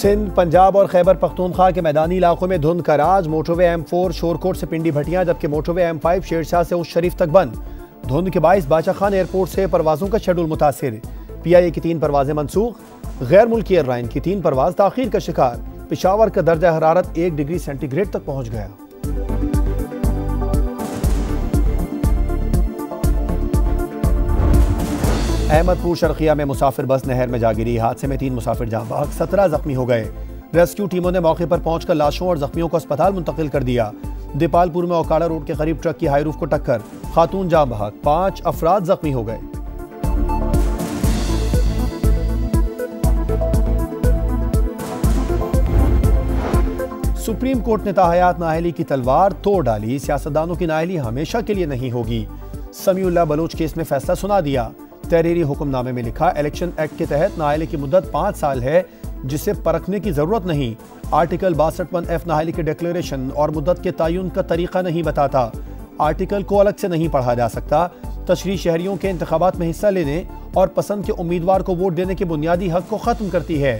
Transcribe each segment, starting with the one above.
सिंध, पंजाब और खैबर पख्तूनख्वा के मैदानी इलाकों में धुंध का राज। मोटरवे M4 शोरकोट से पिंडी भटियां, जबकि मोटरवे M5 शेरशाह से उस शरीफ तक बंद। धुंध के बाइस बादशाह खान एयरपोर्ट से परवाजों का शेड्यूल मुतासिर। PIA की 3 परवाजें मनसूख। गैर मुल्की एयरलाइन की 3 परवाज ताखीर का शिकार। पेशावर का दर्जा हरारत 1 डिग्री सेंटीग्रेड तक पहुंच गया। अहमदपुर शर्किया में मुसाफिर बस नहर में जा गिरी। हादसे में 3 मुसाफिर जाँ बहक, 17 जख्मी हो गए। रेस्क्यू टीमों ने मौके पर पहुंचकर लाशों और जख्मियों को अस्पताल मुंतकिल कर दिया। दीपालपुर में ओकाड़ा रोड के करीब ट्रक की हाई रूफ को टक्कर, खातून जाँ बहक, 5 अफराद जख्मी हो गए। सुप्रीम कोर्ट ने ताहयात नाअहली की तलवार तोड़ डाली। सियासतदानों की नाअहली हमेशा के लिए नहीं होगी। समीउल्लाह बलोच केस में फैसला सुना दिया। तहरीरी हुक्मनामे में लिखा, इलेक्शन एक्ट के तहत नाअहली की मुद्दत 5 साल है, जिसे परखने की जरूरत नहीं। आर्टिकल 62(1) नाअहली के डिक्लेरेशन और मुद्दत के तयन का तरीका नहीं बताता। आर्टिकल को अलग से नहीं पढ़ा जा सकता। तशरीह शहरियों के इंतखाबात में हिस्सा लेने और पसंद के उम्मीदवार को वोट देने के बुनियादी हक को खत्म करती है।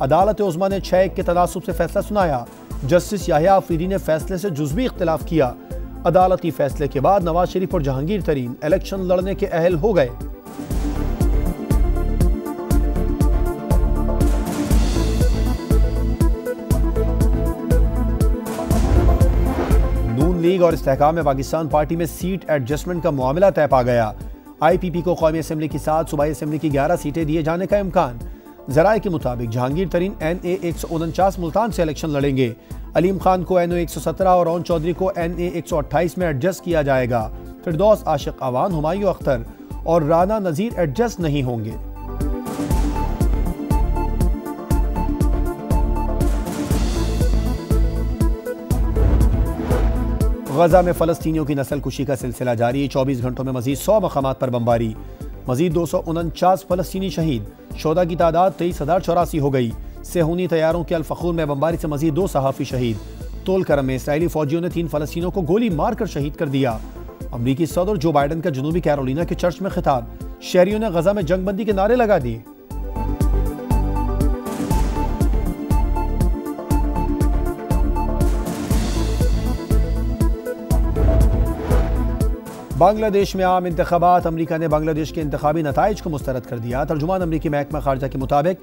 अदालत उज़्मा ने 6-1 के तनासुब से फैसला सुनाया। जस्टिस याहिया आफरीदी ने फैसले से जुज़वी इख्तिलाफ किया। अदालती फैसले के बाद नवाज शरीफ और जहांगीर तरीन इलेक्शन लड़ने के अहल हो गए। नून लीग और इस्तेहकाम में पाकिस्तान पार्टी में सीट एडजस्टमेंट का मामला तय पा गया। IPP को कौमी असम्बली के साथ सूबाई असम्बली की 11 सीटें दिए जाने का इम्कान। जराये के मुताबिक जहांगीर तरीन NA 149 मुल्तान से इलेक्शन लड़ेंगे। अलीम खान को NA 117 और ओन चौधरी को NA 128 में एडजस्ट किया जाएगा। फिरदौस आशिक अवान, हुमायूं अख्तर और राना नजीर एडजस्ट नहीं होंगे। गजा में फलस्तीनियों की नस्लकुशी का सिलसिला जारी। 24 घंटों में मजीद 100 मकामात पर बमबारी। मजीद 249 फलस्तीनी शहीद। शोदा की तादाद 23,084 हो गई। सेहूनी तैयारों के अल-फखूर में बमबारी से मजीद 2 सहाफ़ी शहीद। तोलकरम में इसराइली फौजियों ने 3 फलस्तीनियों को गोली मारकर शहीद कर दिया। अमरीकी सदर जो बाइडन का जनूबी कैरोलिना के चर्च में खिताब। शहरियों ने गजा में जंगबंदी के नारे लगा दिए। बांग्लादेश में आम इंतखाबात। अमरीका ने बांग्लादेश के इंतखाबी नताइज को मुस्तरद कर दिया। तर्जुमान अमरीकी महकमा खारजा के मुताबिक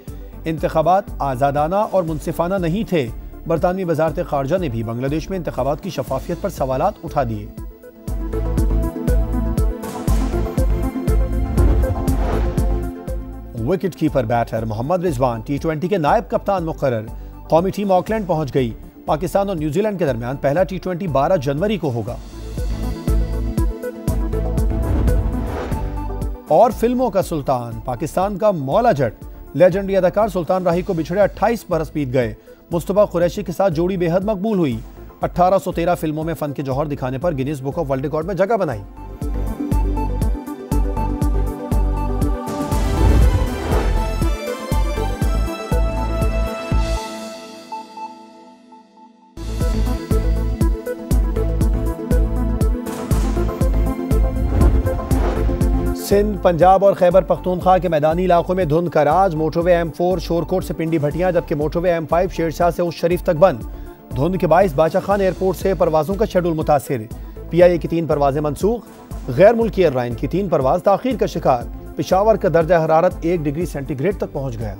इंतखाबात आज़ादाना और मुनसिफाना नहीं थे। बरतानवी वजारत खारजा ने भी बांग्लादेश में इंतखाबात की शफाफियत पर सवालात उठा दिए। Wicket keeper batter Mohammad Rizwan T20 के नायब कप्तान मुकर्रर। कौमी टीम ऑकलैंड पहुंच गई। पाकिस्तान और न्यूजीलैंड के दरमियान पहला T20 12 जनवरी को होगा। और फिल्मों का सुल्तान, पाकिस्तान का मौला जट, लेजेंडरी अदाकार सुल्तान राही को बिछड़े 28 बरस बीत गए। मुस्तफा कुरैशी के साथ जोड़ी बेहद मकबूल हुई। 1813 फिल्मों में फन के जौहर दिखाने पर Guinness book of world record में जगह बनाई। सिंध, पंजाब और खैबर पख्तूनख्वा के मैदानी इलाकों में धुंध का राज। मोटरवे M4 शोरकोट से पिंडी भटियां, जबकि मोटरवे M5 शेरशाह से उस शरीफ तक बंद। धुंध के बाइस बादशाह खान एयरपोर्ट से परवाजों का शेड्यूल मुतासिर। PIA की 3 परवाजें मनसूख। गैर मुल्की एयरलाइन की 3 परवाज ताखीर का शिकार। पेशावर का दर्जा हरारत 1 डिग्री सेंटीग्रेड तक पहुंच गया।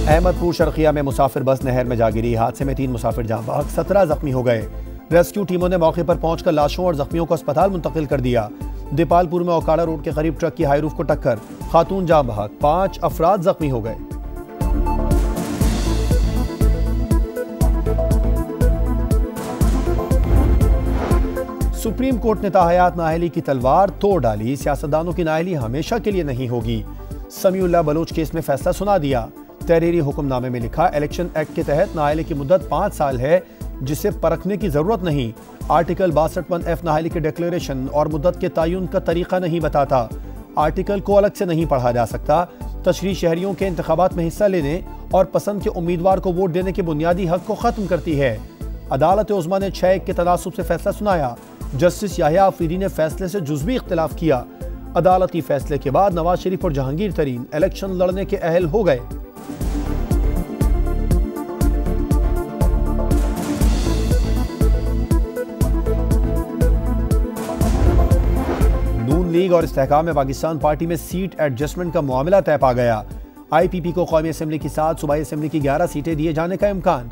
अहमदपुर शर्किया में मुसाफिर बस नहर में जा गिरी। हादसे में 3 मुसाफिर जाँ बहक, 17 जख्मी हो गए। रेस्क्यू टीमों ने मौके पर पहुंचकर लाशों और जख्मियों को अस्पताल मुंतकिल कर दिया। दीपालपुर में ओकाड़ा रोड के करीब ट्रक की हाई रूफ को टक्कर, खातून जाँ बहक, 5 अफराद जख्मी हो गए। सुप्रीम कोर्ट ने ताहयात नाअहली की तलवार तोड़ डाली। सियासतदानों की नाअहली हमेशा के लिए नहीं होगी। समीउल्लाह बलोच केस में फैसला सुना दिया। तहरीरी हुक्मनामे में लिखा, इलेक्शन एक्ट के तहत नाअहली की मुद्दत 5 साल है, जिसे परखने की जरूरत नहीं। आर्टिकल 62(1) नाअहली के डिक्लेरेशन और मुद्दत के तयन का तरीका नहीं बताता। आर्टिकल को अलग से नहीं पढ़ा जा सकता। तशरीह शहरियों के इंतखाबात में हिस्सा लेने और पसंद के उम्मीदवार को वोट देने के बुनियादी हक को खत्म करती है। अदालत उज़्मा ने 6-1 के तनासुब से फैसला सुनाया। जस्टिस याहिया आफरीदी ने फैसले से जुज़वी इख्तिलाफ किया। अदालती फैसले के बाद नवाज शरीफ और जहांगीर तरीन इलेक्शन लड़ने के अहल हो गए। नून लीग और इस्तेहकाम में पाकिस्तान पार्टी में सीट एडजस्टमेंट का मामला तय पा गया। IPP को कौमी असेंबली के साथ सूबाई असेंबली की 11 सीटें दिए जाने का इम्कान।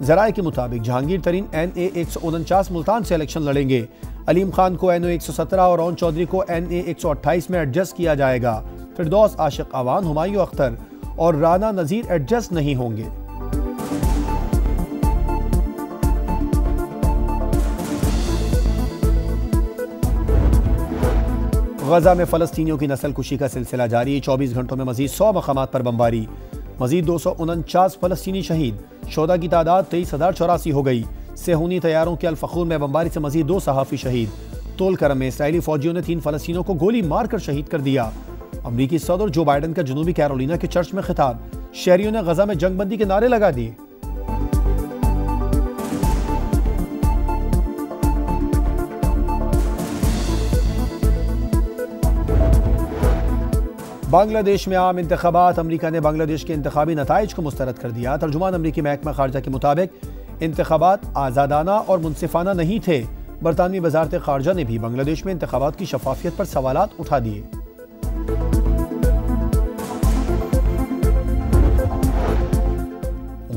जराये के मुताबिक जहांगीर तरीन NA 149 मुल्तान से इलेक्शन लड़ेंगे। अलीम खान को NA 117 और ओन चौधरी को NA 128 में एडजस्ट किया जाएगा। फिरदौस आशिक अवान, हुमायूं अख्तर और राना नजीर एडजस्ट नहीं होंगे। गजा में फलस्तीनियों की नस्ल कुशी का सिलसिला जारी। 24 घंटों में मजीद 100 मकामात पर बमबारी। मजीद 249 फलस्तीनी शहीद। शोदा की तादाद 23,084 हो गई। सेहूनी तैयारों के अल-फखूर में बमबारी से मजीद 2 सहाफ़ी शहीद। तोलकरम में इसराइली फौजियों ने 3 फलस्तीनियों को गोली मारकर शहीद कर दिया। अमरीकी सदर जो बाइडन का जनूबी कैरोलिना के चर्च में खिताब। शहरियों ने गजा में जंगबंदी के नारे लगा दिए। बांग्लादेश में आम इंतखाबात। अमरीका ने बांग्लादेश के इंतखाबी नताइज को मुस्तरद कर दिया। तर्जुमान अमरीकी महकमा खारजा के मुताबिक इंतखाबात आज़ादाना और मुनसिफाना नहीं थे। बरतानवी वजारत खारजा ने भी बांग्लादेश में इंतखाबात की शफाफियत पर सवालात उठा दिए।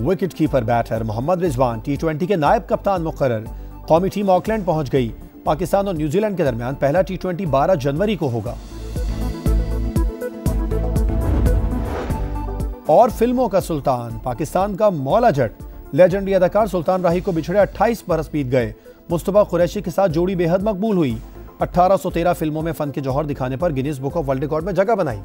Wicket keeper batter Mohammad Rizwan T20 के नायब कप्तान मुकर्रर। कौमी टीम ऑकलैंड पहुंच गई। पाकिस्तान और न्यूजीलैंड के दरमियान पहला T20 12 जनवरी को होगा। और फिल्मों का सुल्तान पाकिस्तान का मौला जट। लेजेंडरी अदाकार सुल्तान राही को बिछड़े 28 बरस बीत गए। मुस्तफा कुरैशी के साथ जोड़ी बेहद मकबूल हुई। 1813 फिल्मों में फन के जौहर दिखाने पर Guinness book of world record में जगह बनाई।